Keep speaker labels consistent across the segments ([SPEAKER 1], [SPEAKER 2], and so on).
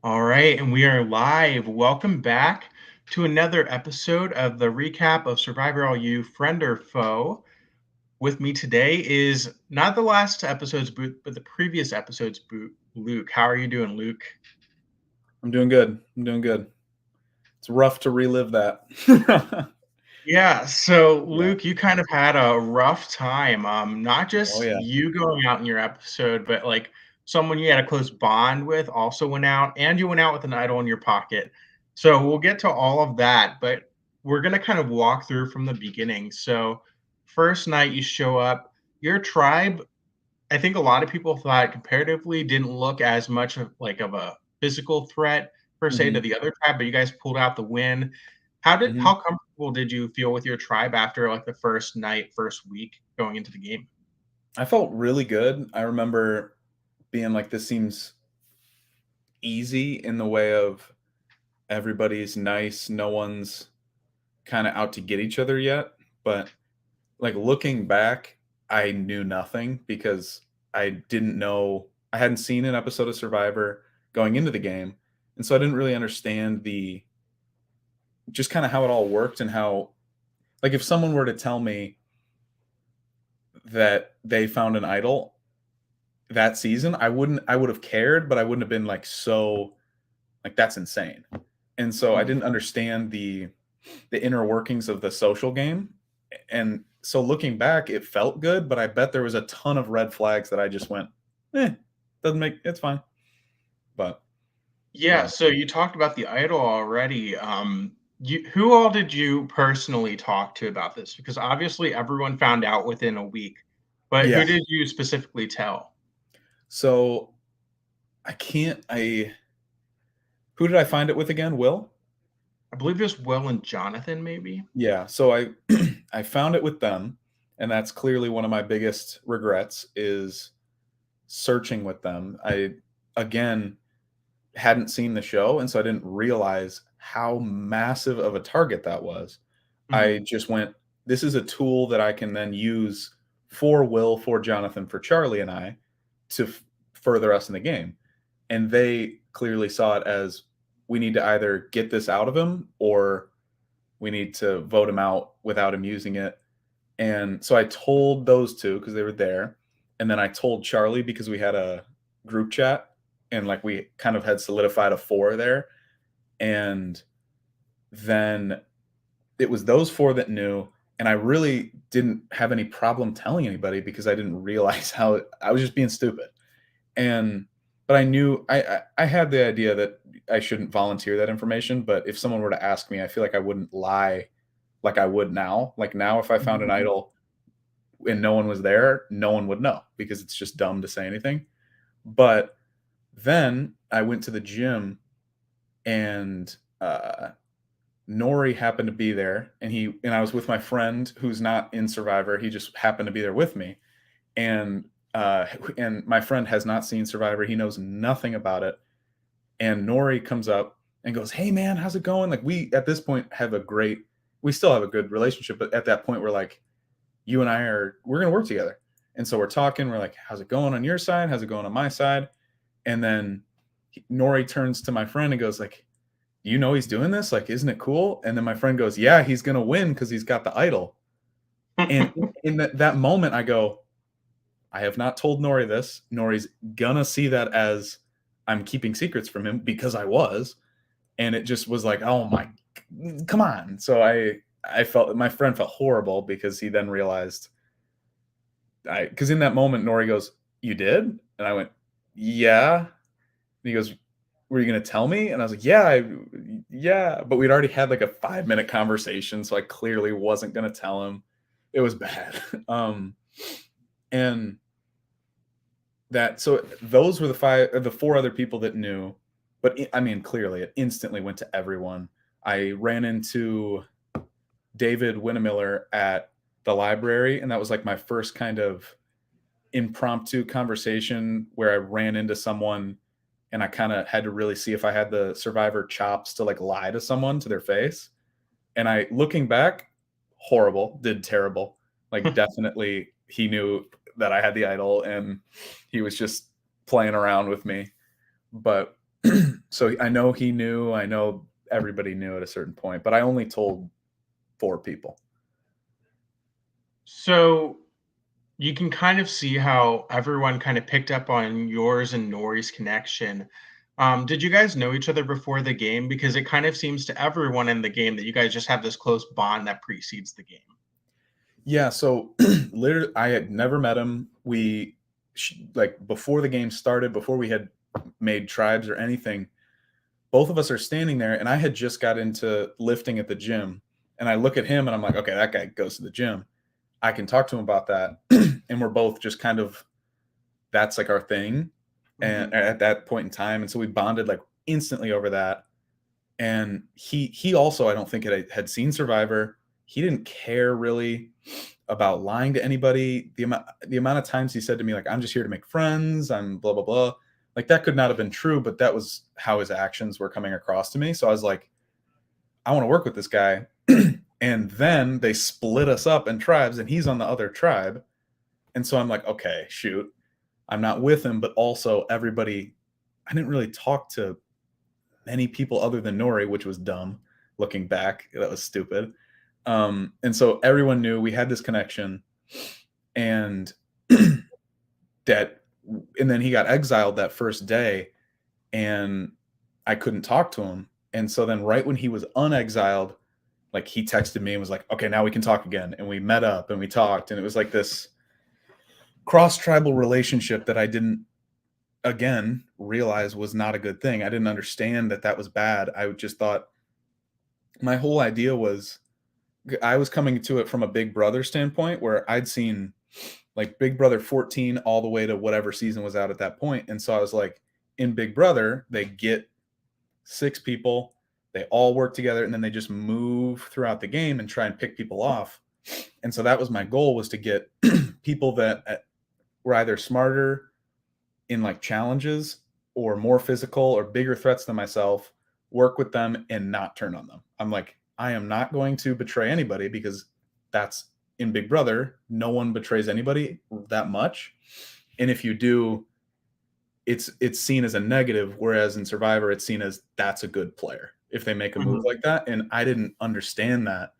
[SPEAKER 1] All right, and we are live. Welcome back to another episode of the recap of Survivor All You Friend or Foe. With me today is not the last episode's boot, but the previous episode's boot, Luke. How are you doing, Luke?
[SPEAKER 2] I'm doing good. I'm doing good. It's rough to relive that.
[SPEAKER 1] Yeah, so
[SPEAKER 2] Yeah.
[SPEAKER 1] Luke, you kind of had a rough time. Not
[SPEAKER 2] Oh
[SPEAKER 1] just
[SPEAKER 2] yeah.
[SPEAKER 1] you going out in your episode, but like someone you had a close bond with also went out, and you went out with an idol in your pocket. So we'll get to all of that, but we're gonna kind of walk through from the beginning. So first night you show up, your tribe, I think a lot of people thought comparatively didn't look as much of a physical threat per se to
[SPEAKER 2] hmm
[SPEAKER 1] the other tribe, but you guys pulled out the win. How
[SPEAKER 2] hmm
[SPEAKER 1] comfortable did you feel with your tribe after like the first night, first week going into the game?
[SPEAKER 2] I felt really good. I remember being like, this seems easy in the way of everybody's nice. No one's kind of out to get each other yet. But like looking back, I knew nothing because I didn't know, I hadn't seen an episode of Survivor going into the game. And so I didn't really understand the just kind of how it all worked and how, like, if someone were to tell me that they found an idol that season, I would have cared, but I wouldn't have been like so like that's insane. And so I
[SPEAKER 1] Mhm.
[SPEAKER 2] didn't understand the inner workings of the social game. And so looking back, it felt good, but I bet there was a ton of red flags that I just went, doesn't make it's fine. But
[SPEAKER 1] Yeah,
[SPEAKER 2] yeah.
[SPEAKER 1] so you talked about the idol already. Who all did you personally talk to about this? Because obviously everyone found out within a week, but who
[SPEAKER 2] Yeah.
[SPEAKER 1] did you specifically tell?
[SPEAKER 2] So I can't I who did I find it with again? Will?
[SPEAKER 1] I believe it was Will and Jonathan, maybe.
[SPEAKER 2] Yeah. So I I found it with them, and that's clearly one of my biggest regrets is searching with them. I again hadn't seen the show, and so I didn't realize how massive of a target that was.
[SPEAKER 1] Mhm.
[SPEAKER 2] I just went, this is a tool that I can then use for Will, for Jonathan, for Charlie and I to further us in the game. And they clearly saw it as we need to either get this out of him or we need to vote him out without him using it. And so I told those two because they were there. And then I told Charlie because we had a group chat and like we kind of had solidified a four there. And then it was those four that knew. And I really didn't have any problem telling anybody because I didn't realize how I was just being stupid. And but I knew I had the idea that I shouldn't volunteer that information. But if someone were to ask me, I feel like I wouldn't lie like I would now. Like now, if I found an
[SPEAKER 1] Mhm.
[SPEAKER 2] idol and no one was there, no one would know because it's just dumb to say anything. But then I went to the gym and Nori happened to be there, and I was with my friend who's not in Survivor. He just happened to be there with me, and and my friend has not seen Survivor. He knows nothing about it. And Nori comes up and goes, "Hey man, how's it going?" Like we at this point have we still have a good relationship, but at that point we're like, you and we're gonna work together. And so we're talking. We're like, how's it going on your side? How's it going on my side? And then Nori turns to my friend and goes like, you know he's doing this? Like, isn't it cool? And then my friend goes, yeah, he's gonna win because he's got the idol. And in that moment, I go, I have not told Nori this. Nori's gonna see that as I'm keeping secrets from him because I was. And it just was like, oh my, come on. So I felt my friend felt horrible because he then realized because in that moment Nori goes, "You did?" And I went, "Yeah." And he goes, "Were you gonna tell me?" And I was like, "Yeah, yeah." But we'd already had like a 5 minute conversation, so I clearly wasn't gonna tell him. It was bad. And that so those were the four other people that knew. But I mean, clearly, it instantly went to everyone. I ran into David Winnemiller at the library, and that was like my first kind of impromptu conversation where I ran into someone and I kind of had to really see if I had the survivor chops to like lie to someone to their face. And I, looking back, horrible, did terrible. Like, definitely, he knew that I had the idol and he was just playing around with me. But So I know he knew, I know everybody knew at a certain point, but I only told 4 people.
[SPEAKER 1] So you can kind of see how everyone kind of picked up on yours and Nori's connection. Did you guys know each other before the game? Because it kind of seems to everyone in the game that you guys just have this close bond that precedes the game.
[SPEAKER 2] Yeah, so literally, I had never met him. Like before the game started, before we had made tribes or anything, both of us are standing there, and I had just got into lifting at the gym, and I look at him, and I'm like, okay, that guy goes to the gym. I can talk to him about that, and we're both just kind of that's like our thing, and
[SPEAKER 1] Mhm.
[SPEAKER 2] at that point in time, and so we bonded like instantly over that. And he also, I don't think had seen Survivor. He didn't care really about lying to anybody. The amount of times he said to me like, "I'm just here to make friends. I'm blah blah blah." Like that could not have been true, but that was how his actions were coming across to me. So I was like, I want to work with this guy. And then they split us up in tribes, and he's on the other tribe. And so I'm like, okay, shoot, I'm not with him, but also everybody. I didn't really talk to many people other than Nori, which was dumb. Looking back, that was stupid. And so everyone knew we had this connection, and that, and then he got exiled that first day, and I couldn't talk to him. And so then, right when he was unexiled, like he texted me and was like, "Okay, now we can talk again." And we met up and we talked, and it was like this cross tribal relationship that I didn't again realize was not a good thing. I didn't understand that that was bad. I just thought my whole idea was I was coming to it from a Big Brother standpoint where I'd seen like Big Brother 14 all the way to whatever season was out at that point. And so I was like, in Big Brother, they get 6 people, they all work together, and then they just move throughout the game and try and pick people off. And so that was my goal, was to get people that were either smarter in like challenges or more physical or bigger threats than myself, work with them and not turn on them. I'm like, I am not going to betray anybody, because that's in Big Brother. No one betrays anybody that much. And if you do, it's seen as a negative, whereas in Survivor, it's seen as that's a good player if they make a move
[SPEAKER 1] Mhm.
[SPEAKER 2] like that. And I didn't understand that.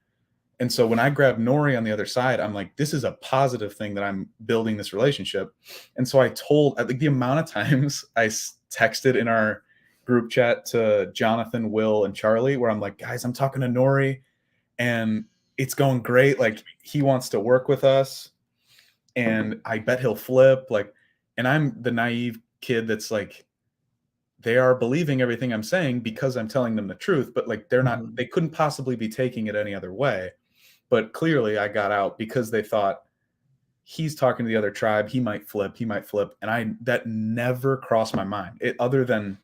[SPEAKER 2] And so when I grabbed Nori on the other side, I'm like, this is a positive thing that I'm building this relationship. And so I told, I think the amount of times I texted in our group chat to Jonathan, Will, and Charlie, where I'm like, guys, I'm talking to Nori and it's going great. Like he wants to work with us and I bet he'll flip. Like, and I'm the naive kid that's like, they are believing everything I'm saying because I'm telling them the truth, but like they're not,
[SPEAKER 1] Mhm.
[SPEAKER 2] they couldn't possibly be taking it any other way. But clearly I got out because they thought he's talking to the other tribe, he might flip, he might flip. And I, that never crossed my mind. It, other than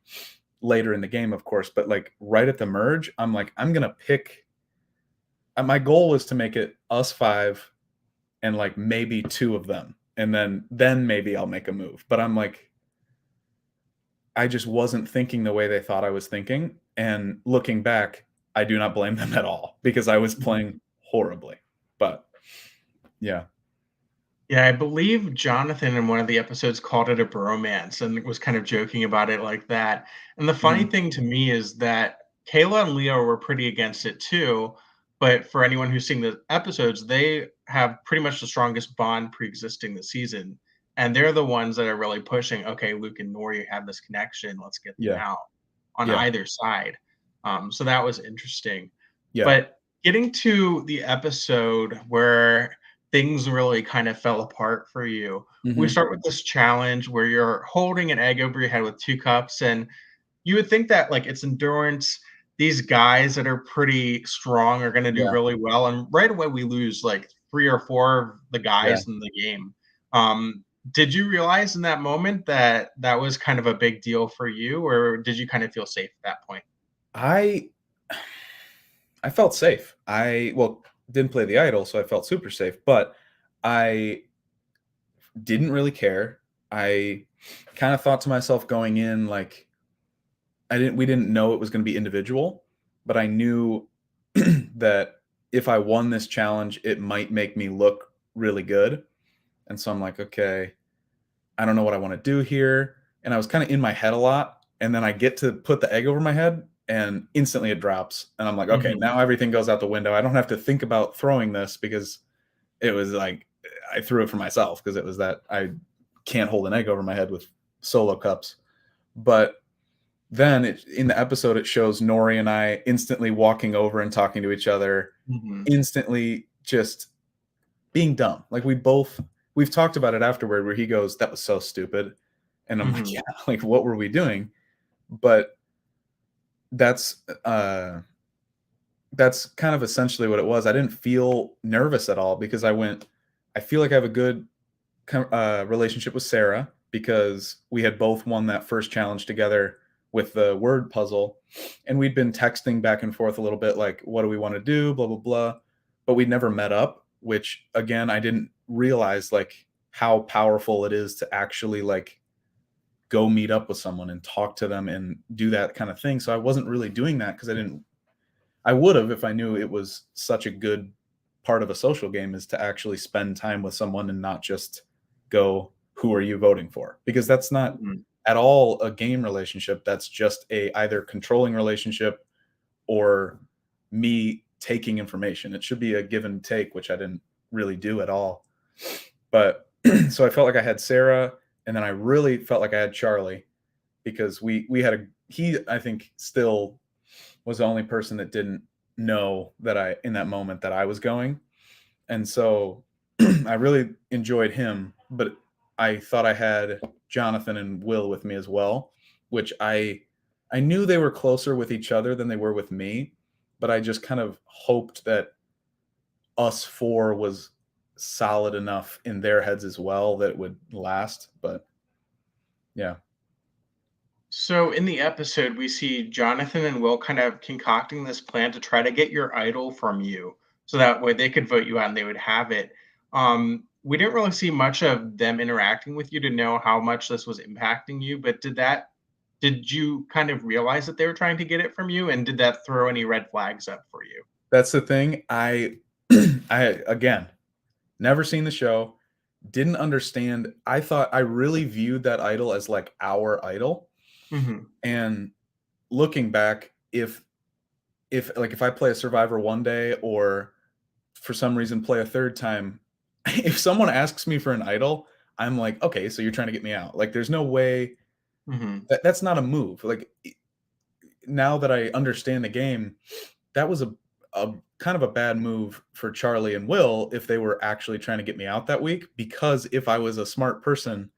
[SPEAKER 2] later in the game, of course, but like right at the merge, I'm like, I'm going to pick, my goal was to make it us 5 and like maybe 2 of them. And then maybe I'll make a move. But I'm like, I just wasn't thinking the way they thought I was thinking. And looking back, I do not blame them at all because I was
[SPEAKER 1] Mhm.
[SPEAKER 2] playing horribly. But yeah.
[SPEAKER 1] Yeah, I believe Jonathan in one of the episodes called it a bromance and was kind of joking about it like that. And the funny
[SPEAKER 2] Mhm.
[SPEAKER 1] thing to me is that Kayla and Leo were pretty against it too. But for anyone who's seen the episodes, they have pretty much the strongest bond pre-existing the season. And they're the ones that are really pushing, okay, Luke and Nori have this connection. Let's get them
[SPEAKER 2] Yeah.
[SPEAKER 1] out on
[SPEAKER 2] Yeah.
[SPEAKER 1] either side. So that was interesting.
[SPEAKER 2] Yeah.
[SPEAKER 1] But getting to the episode where things really kind of fell apart for you. We
[SPEAKER 2] Mhm.
[SPEAKER 1] start with this challenge where you're holding an egg over your head with 2 cups, and you would think that like it's endurance. These guys that are pretty strong are going to do
[SPEAKER 2] Yeah.
[SPEAKER 1] really well, and right away we lose like 3 or 4 of the
[SPEAKER 2] Yeah.
[SPEAKER 1] guys in the game. Um, did you realize in that moment that that was kind of a big deal for you, or did you kind of feel safe at that point?
[SPEAKER 2] I I felt safe. I, well, didn't play the idol, so I felt super safe, but I didn't really care. I kind of thought to myself going in like we didn't know it was going to be individual, but I knew that if I won this challenge, it might make me look really good. And so I'm like, okay, I don't know what I want to do here. And I was kind of in my head a lot. and then I get to put the egg over my head, and instantly it drops, and I'm like, okay,
[SPEAKER 1] Mhm.
[SPEAKER 2] now everything goes out the window. I don't have to think about throwing this because it was like I threw it for myself because it was that I can't hold an egg over my head with solo cups. But then in the episode, it shows Nori and I instantly walking over and talking to each other,
[SPEAKER 1] Mhm.
[SPEAKER 2] instantly just being dumb. Like we've talked about it afterward where he goes, "That was so stupid," and I'm like,
[SPEAKER 1] Mhm.
[SPEAKER 2] "Yeah, like what were we doing?" But that's that's kind of essentially what it was. I didn't feel nervous at all because I feel like I have a good relationship with Sarah because we had both won that first challenge together with the word puzzle, and we'd been texting back and forth a little bit, like, "What do we want to do?" Blah blah blah, but we'd never met up. Which again, I didn't realize like how powerful it is to actually like go meet up with someone and talk to them and do that kind of thing. So I wasn't really doing that because I didn't. I would have if I knew it was such a good part of a social game is to actually spend time with someone and not just go, who are you voting for? Because that's not
[SPEAKER 1] Mhm.
[SPEAKER 2] at all a game relationship. That's just a either controlling relationship or me taking information. It should be a give and take, which I didn't really do at all. But so I felt like I had Sarah, and then I really felt like I had Charlie because we had a he I think still was the only person that didn't know that I in that moment that I was going. And so I really enjoyed him, but I thought I had Jonathan and Will with me as well, which I knew they were closer with each other than they were with me, but I just kind of hoped that us four was solid enough in their heads as well that it would last. But yeah,
[SPEAKER 1] So in the episode, we see Jonathan and Will kind of concocting this plan to try to get your idol from you, so that way they could vote you out and they would have it. We didn't really see much of them interacting with you to know how much this was impacting you, but did you kind of realize that they were trying to get it from you, and did that throw any red flags up for you?
[SPEAKER 2] that's the thing. I again never seen the show, didn't understand. I thought I really viewed that idol as like our idol.
[SPEAKER 1] Hmm.
[SPEAKER 2] And looking back, if I play a survivor one day or for some reason play a third time, if someone asks me for an idol, I'm like, okay, so you're trying to get me out. Like there's no way
[SPEAKER 1] Hmm.
[SPEAKER 2] that's not a move. Like now that I understand the game, that was a kind of a bad move for Charlie and Will if they were actually trying to get me out that week. Because if I was a smart person,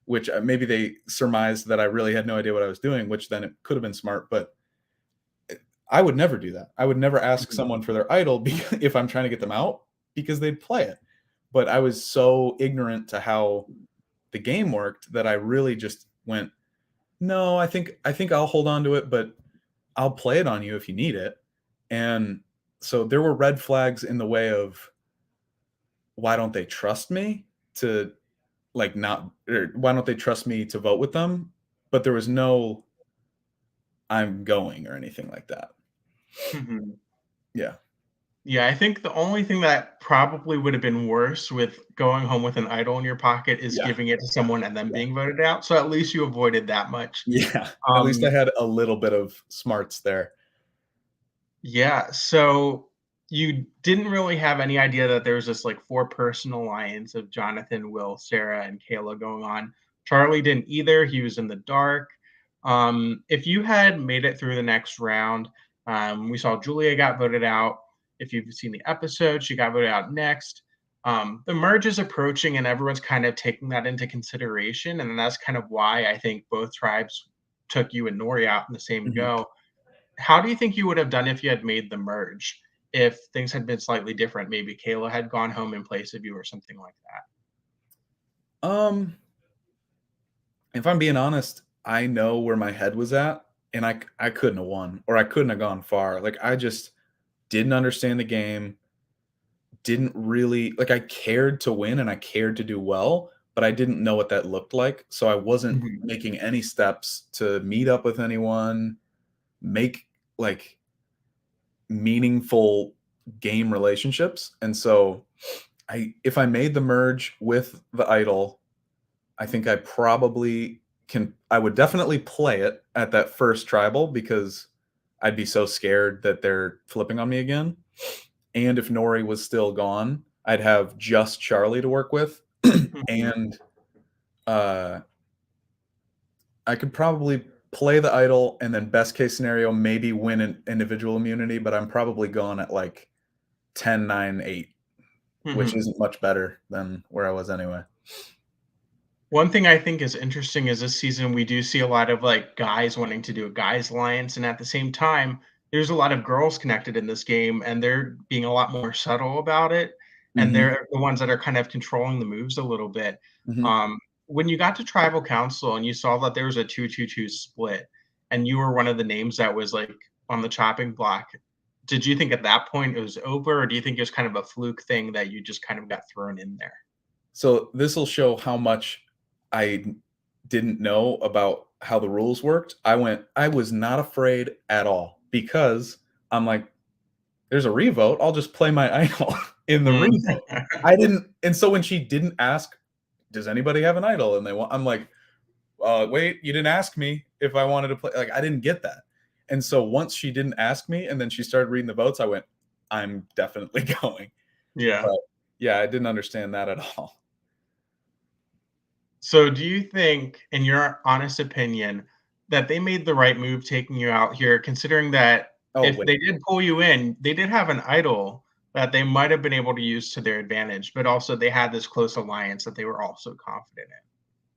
[SPEAKER 2] which maybe they surmised that I really had no idea what I was doing, which then it could have been smart. But I would never do that. I would never ask
[SPEAKER 1] Hmm.
[SPEAKER 2] someone for their idol if I'm trying to get them out because they'd play it. But I was so ignorant to how the game worked that I really just went, no, I think I'll hold on to it, but I'll play it on you if you need it. And so there were red flags in the way of why don't they trust me to like not or why don't they trust me to vote with them? But there was no I'm going or anything like that.
[SPEAKER 1] Hmm.
[SPEAKER 2] Yeah.
[SPEAKER 1] Yeah, I think the only thing that probably would have been worse with going home with an idol in your pocket is
[SPEAKER 2] Yeah.
[SPEAKER 1] giving it to someone and then
[SPEAKER 2] Yeah.
[SPEAKER 1] being voted out. So at least you avoided that much.
[SPEAKER 2] Yeah. At least I
[SPEAKER 1] Um,
[SPEAKER 2] had a little bit of smarts there.
[SPEAKER 1] yeah, so you didn't really have any idea that there was this like four-person alliance of Jonathan, Will, Sarah, and Kayla going on. Charlie didn't either. He was in the dark. If you had made it through the next round, we saw Julia got voted out. If you've seen the episode, she got voted out next. The merge is approaching, and everyone's kind of taking that into consideration. And that's kind of why I think both tribes took you and Nori out in the same
[SPEAKER 2] Mhm.
[SPEAKER 1] go. How do you think you would have done if you had made the merge? If things had been slightly different, maybe Kayla had gone home in place of you or something like that.
[SPEAKER 2] Um, if I'm being honest, I know where my head was at, and I couldn't have won or I couldn't have gone far. Like I just didn't understand the game, didn't really like I cared to win and I cared to do well, but I didn't know what that looked like. So I wasn't
[SPEAKER 1] Mhm.
[SPEAKER 2] making any steps to meet up with anyone, make like meaningful game relationships. And so I if I made the merge with the idol, I think I probably I would definitely play it at that first tribal because I'd be so scared that they're flipping on me again. And if Nori was still gone, I'd have just Charlie to work with,
[SPEAKER 1] Mhm.
[SPEAKER 2] and uh, I could probably play the idol, and then best case scenario, maybe win an individual immunity. But I'm probably gone at like 10, 9, 8, which
[SPEAKER 1] Mhm.
[SPEAKER 2] isn't much better than where I was anyway.
[SPEAKER 1] One thing I think is interesting is this season we do see a lot of like guys wanting to do a guys alliance, and at the same time, there's a lot of girls connected in this game, and they're being a lot more subtle about it, and
[SPEAKER 2] Hmm.
[SPEAKER 1] they're the ones that are kind of controlling the moves a little bit.
[SPEAKER 2] Hmm.
[SPEAKER 1] Um, when you got to tribal council and you saw that there was a 2-2-2 split, and you were one of the names that was like on the chopping block, did you think at that point it was over, or do you think it was kind of a fluke thing that you just kind of got thrown in there?
[SPEAKER 2] So this will show how much I didn't know about how the rules worked. I was not afraid at all because I'm like, there's a revote. I'll just play my idol in the
[SPEAKER 1] Mm.
[SPEAKER 2] revote. I didn't, and so when she didn't ask, does anybody have an idol? And I'm like, wait, you didn't ask me if I wanted to play. Like, I didn't get that. And so once she didn't ask me and then she started reading the votes, I went, I'm definitely going.
[SPEAKER 1] Yeah.
[SPEAKER 2] But yeah, I didn't understand that at all.
[SPEAKER 1] So, do you think, in your honest opinion, that they made the right move taking you out here, considering that
[SPEAKER 2] Oh,
[SPEAKER 1] if
[SPEAKER 2] wait.
[SPEAKER 1] they did pull you in, they did have an idol that they might have been able to use to their advantage, but also they had this close alliance that they were also confident in.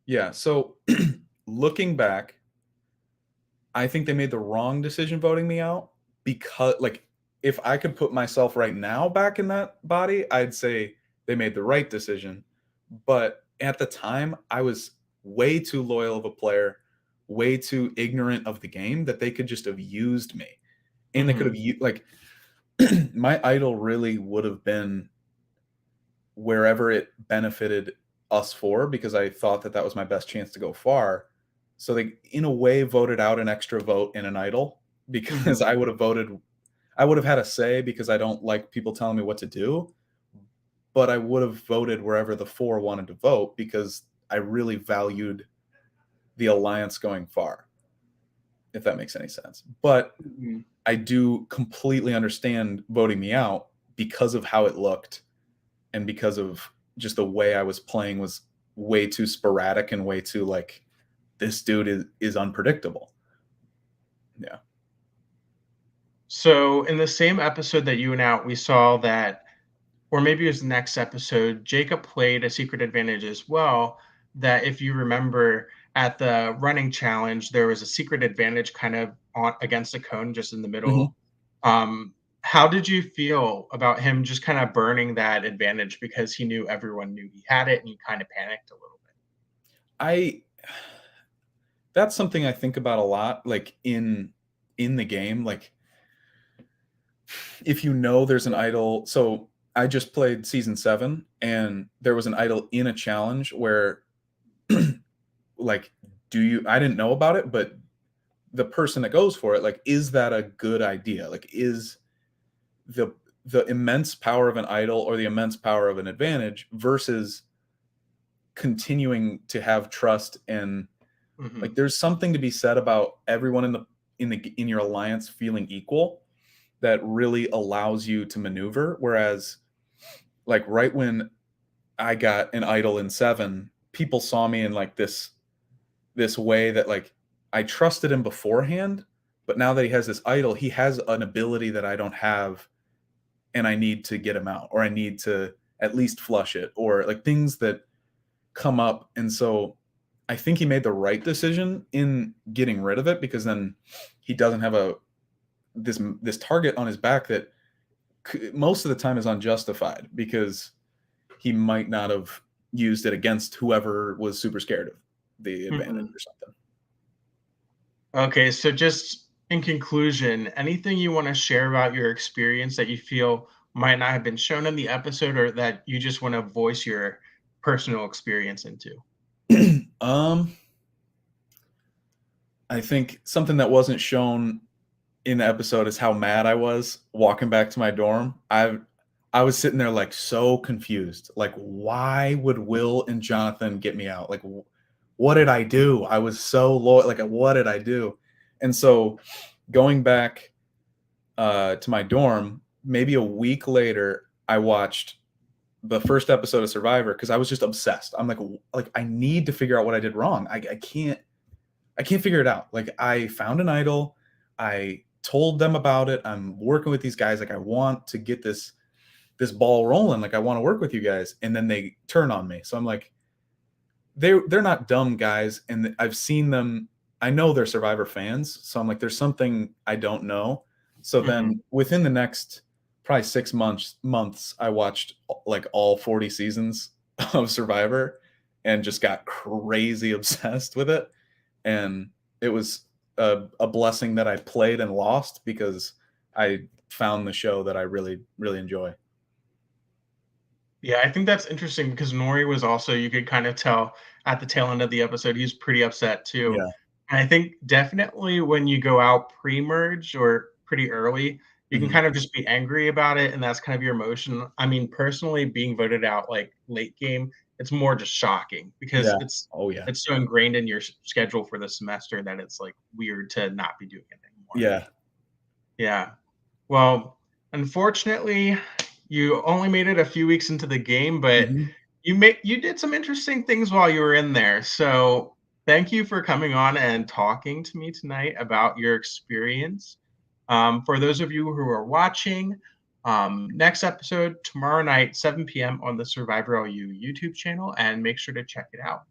[SPEAKER 2] Yeah. So looking back, I think they made the wrong decision voting me out because, like, if I could put myself right now back in that body, I'd say they made the right decision. But at the time, I was way too loyal of a player, way too ignorant of the game that they could just have used me. And they could have
[SPEAKER 1] Mhm,
[SPEAKER 2] used, like, my idol really would have been wherever it benefited us for because I thought that that was my best chance to go far. So they, in a way, voted out an extra vote in an idol because
[SPEAKER 1] mhm.
[SPEAKER 2] I would have had a say because I don't like people telling me what to do, but I would have voted wherever the four wanted to vote because I really valued the alliance going far, if that makes any sense. But
[SPEAKER 1] Mhm.
[SPEAKER 2] I do completely understand voting me out because of how it looked and because of just the way I was playing was way too sporadic and way too like this dude is unpredictable. Yeah.
[SPEAKER 1] So, in the same episode that you went out, we saw that, or maybe it was the next episode, Jacob played a secret advantage as well. That if you remember at the running challenge, there was a secret advantage kind of on against the cone just in the
[SPEAKER 2] Mhm.
[SPEAKER 1] middle. How did you feel about him just kind of burning that advantage because he knew everyone knew he had it and he kind of panicked a little
[SPEAKER 2] I That's something I think about a lot like in the game like if you know there's an idol. So I just played season 7 and there was an idol in a challenge where like do you I didn't know about it, but the person that goes for it, like, is that a good idea? Like, is the the immense power of an idol or the immense power of an advantage versus continuing to have trust and
[SPEAKER 1] bit.
[SPEAKER 2] like
[SPEAKER 1] Hmm.
[SPEAKER 2] there's something to be said about everyone in your alliance feeling equal that really allows you to maneuver, whereas like right when I got an idol in 7, people saw me in like this way that like I trusted him beforehand, but now that he has this idol, he has an ability that I don't have and I need to get him out or I need to at least flush it or like things that come up. And so I think he made the right decision in getting rid of it because then he doesn't have a this target on his back that most of the time is unjustified because he might not have used it against whoever was super scared of the advantage
[SPEAKER 1] Hmm.
[SPEAKER 2] or something.
[SPEAKER 1] Okay, so just in conclusion, anything you want to share about your experience that you feel might not have been shown in the episode or that you just want to voice your personal experience into?
[SPEAKER 2] um I think something that wasn't shown in the episode is how mad I was walking back to my dorm. I was sitting there like so confused. Like why would Will and Jonathan get me out? Like what did I do? I was so low. Like, what did I do? And so going back to my dorm, maybe a week later, I watched the first episode of Survivor because I was just obsessed. I'm like I need to figure out what I did wrong. I can't figure it out. Like I found an idol, I told them about it. I'm working with these guys. Like I want to get this ball rolling. Like I want to work with you guys, and then they turn on me. So I'm like, they're not dumb guys, and I've seen them. I know they're Survivor fans, so I'm like, there's something I don't know. So
[SPEAKER 1] Mhm.
[SPEAKER 2] then within the next probably 6 months, I watched like all 40 seasons of Survivor and just got crazy obsessed with it. And it was a blessing that I played and lost because I found the show that I really, really enjoy.
[SPEAKER 1] Yeah, I think that's interesting because Nori was also, you could kind of tell at the tail end of the episode, he's pretty upset too.
[SPEAKER 2] Yeah.
[SPEAKER 1] And I think definitely when you go out pre-merge or pretty early, you can
[SPEAKER 2] Mhm.
[SPEAKER 1] kind of just be angry about it, and that's kind of your emotion. I mean, personally, being voted out like late game, it's more just shocking because
[SPEAKER 2] Yeah.
[SPEAKER 1] it's
[SPEAKER 2] Oh, yeah.
[SPEAKER 1] it's so ingrained in your schedule for the semester that it's like weird to not be doing it anymore.
[SPEAKER 2] Yeah.
[SPEAKER 1] Yeah. Well, unfortunately, you only made it a few weeks into the game, but
[SPEAKER 2] Mhm.
[SPEAKER 1] you did some interesting things while you were in there. So thank you for coming on and talking to me tonight about your experience. For those of you who are watching, next episode tomorrow night, 7 p.m. on the Survivor LU YouTube channel, and make sure to check it out.